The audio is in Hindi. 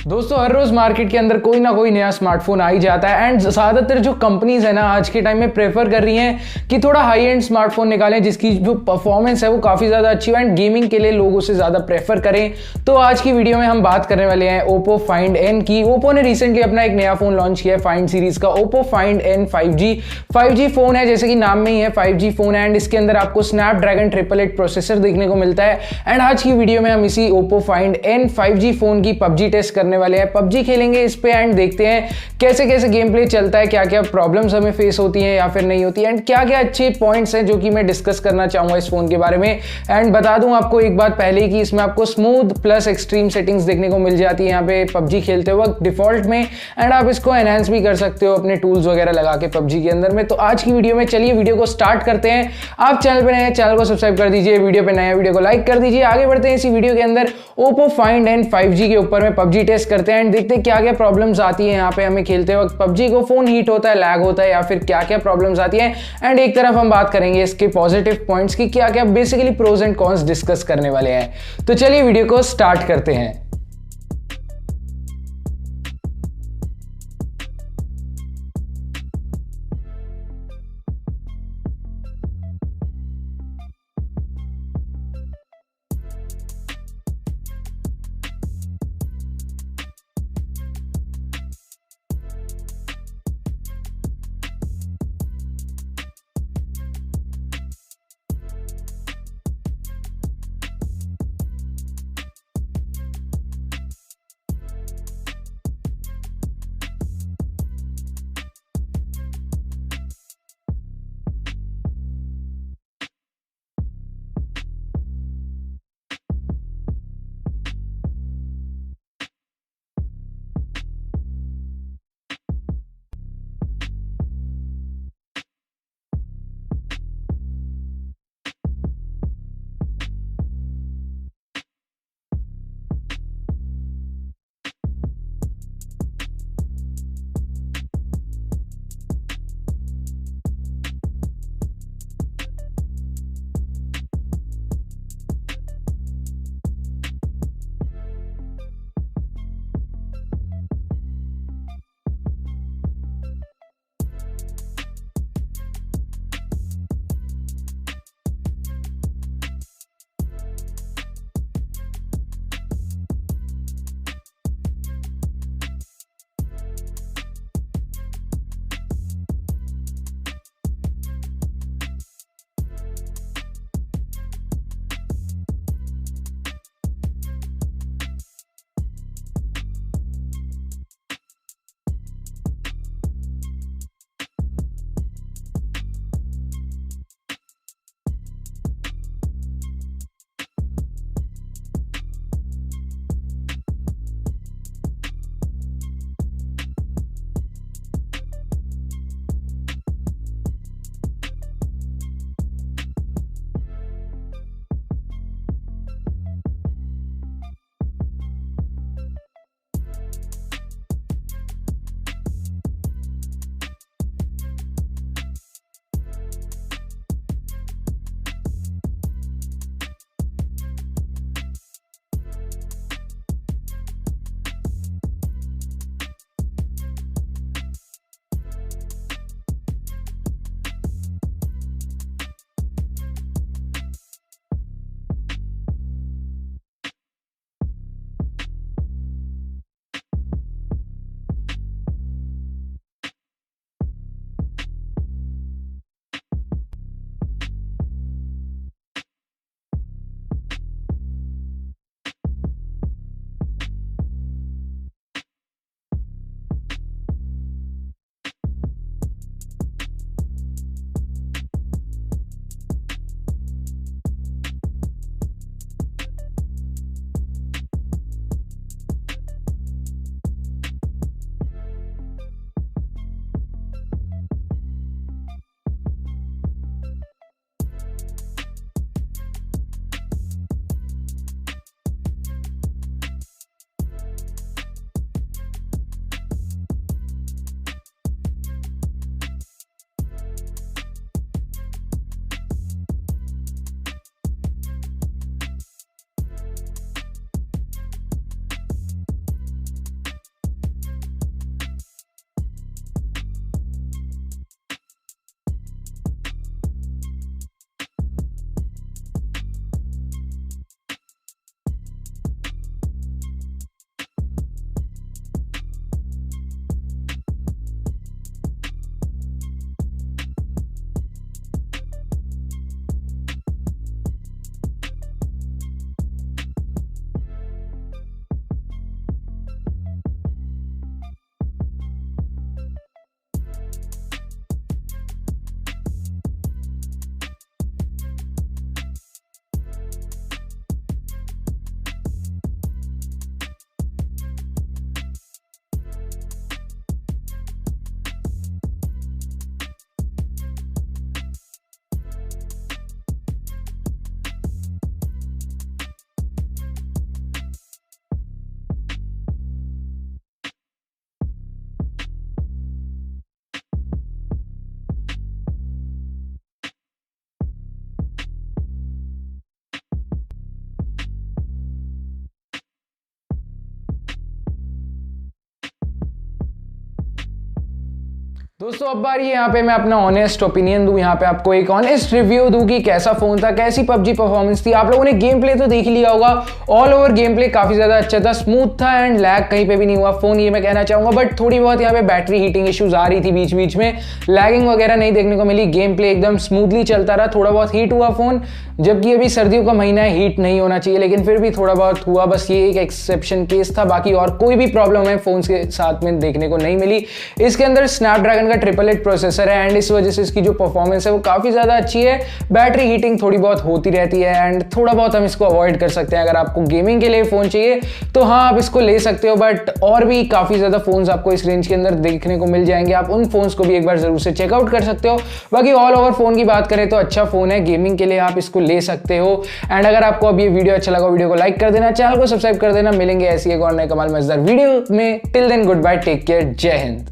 दोस्तों हर रोज मार्केट के अंदर कोई ना कोई नया स्मार्टफोन आ ही जाता है एंड ज्यादातर जो कंपनीज है ना आज के टाइम में प्रेफर कर रही हैं कि थोड़ा हाई एंड स्मार्टफोन निकालें जिसकी जो परफॉर्मेंस है वो काफी ज्यादा अच्छी हो एंड गेमिंग के लिए लोग उसे ज्यादा प्रेफर करें। तो आज की वीडियो में हम बात करने वाले हैं Oppo Find N की। Oppo ने रिसेंटली अपना एक नया फोन लॉन्च किया है फाइंड सीरीज का Oppo Find N 5G phone है, जैसे कि नाम में ही है 5G फोन है एंड इसके अंदर आपको स्नैपड्रैगन 888 प्रोसेसर देखने को मिलता है। एंड आज की वीडियो में हम इसी Oppo Find N 5G phone की PUBG टेस्ट करने वाले हैं। PUBG खेलेंगे इस पे एंड देखते हैं कैसे कैसे गेम प्ले चलता है, क्या क्या प्रॉब्लम्स हमें फेस होती हैं या फिर नहीं होती एंड क्या क्या अच्छे पॉइंट्स हैं जो कि मैं डिस्कस करना चाहूंगा इस फोन के बारे में। एंड बता दूं आपको एक बात पहले कि इसमें आपको स्मूथ प्लस एक्सट्रीम सेटिंग्स देखने को मिल जाती है यहाँ पे PUBG खेलते वक्त डिफॉल्ट में, एंड आप इसको एनहांस भी कर सकते हो अपने टूल्स वगैरह लगा के PUBG के अंदर में। तो आज की वीडियो में चलिए वीडियो को स्टार्ट करते हैं। आप चैनल पे नए हैं, चैनल को सब्सक्राइब कर दीजिए, वीडियो पे नया वीडियो को लाइक कर दीजिए। आगे बढ़ते हैं इसी वीडियो के अंदर Oppo Find N 5G के ऊपर में PUBG टेस्ट करते हैं एंड देखते हैं क्या क्या प्रॉब्लम्स आती है यहाँ पे हमें खेलते वक्त। PUBG को फोन हीट होता है, लैग होता है या फिर क्या क्या प्रॉब्लम्स आती है एंड एक तरफ हम बात करेंगे इसके पॉजिटिव पॉइंट्स की, क्या क्या basically pros and cons discuss करने वाले हैं। तो चलिए वीडियो को स्टार्ट करते हैं। दोस्तों अब बारी है यहाँ पे मैं अपना ऑनेस्ट ओपिनियन दूं, यहाँ पे आपको एक ऑनेस्ट रिव्यू दूं कि कैसा फोन था, कैसी पबजी परफॉर्मेंस थी। आप लोगों ने गेम प्ले तो देख लिया होगा, ऑल ओवर गेम प्ले काफी ज्यादा अच्छा था, स्मूथ था एंड लैग कहीं पे भी नहीं हुआ फोन, ये मैं कहना चाहूंगा। बट थोड़ी बहुत यहाँ पे बैटरी हीटिंग इश्यूज आ रही थी बीच बीच में, लैगिंग वगैरह नहीं देखने को मिली, गेम प्ले एकदम स्मूथली चलता रहा। थोड़ा बहुत हीट हुआ फोन, जबकि अभी सर्दियों का महीना है, हीट नहीं होना चाहिए, लेकिन फिर भी थोड़ा बहुत हुआ, बस ये एक एक्सेप्शन केस था। बाकी और कोई भी प्रॉब्लम है फोन के साथ में देखने को नहीं मिली। इसके अंदर स्नैपड्रैगन का 888 प्रोसेसर है एंड इस वजह से इसकी जो परफॉर्मेंस है वो काफी ज्यादा अच्छी है। बैटरी हीटिंग थोड़ी बहुत होती रहती है एंड थोड़ा बहुत हम इसको अवॉइड कर सकते हैं। अगर आपको गेमिंग के लिए फोन चाहिए तो हाँ आप इसको ले सकते हो, बट और भी काफी ज्यादा फोन्स आपको इस रेंज के अंदर देखने को मिल जाएंगे, आप उन फोन्स को भी एक बार जरूर से चेकआउट कर सकते हो। बाकी ऑल ओवर फोन की बात करें तो अच्छा फोन है, गेमिंग के लिए आप इसको ले सकते हो। एंड अगर आपको अब ये वीडियो अच्छा लगा, वीडियो को लाइक कर देना, चैनल को सब्सक्राइब कर देना। मिलेंगे ऐसी एक और नए कमाल मजेदार वीडियो में। Till then good bye, take care, जय हिंद।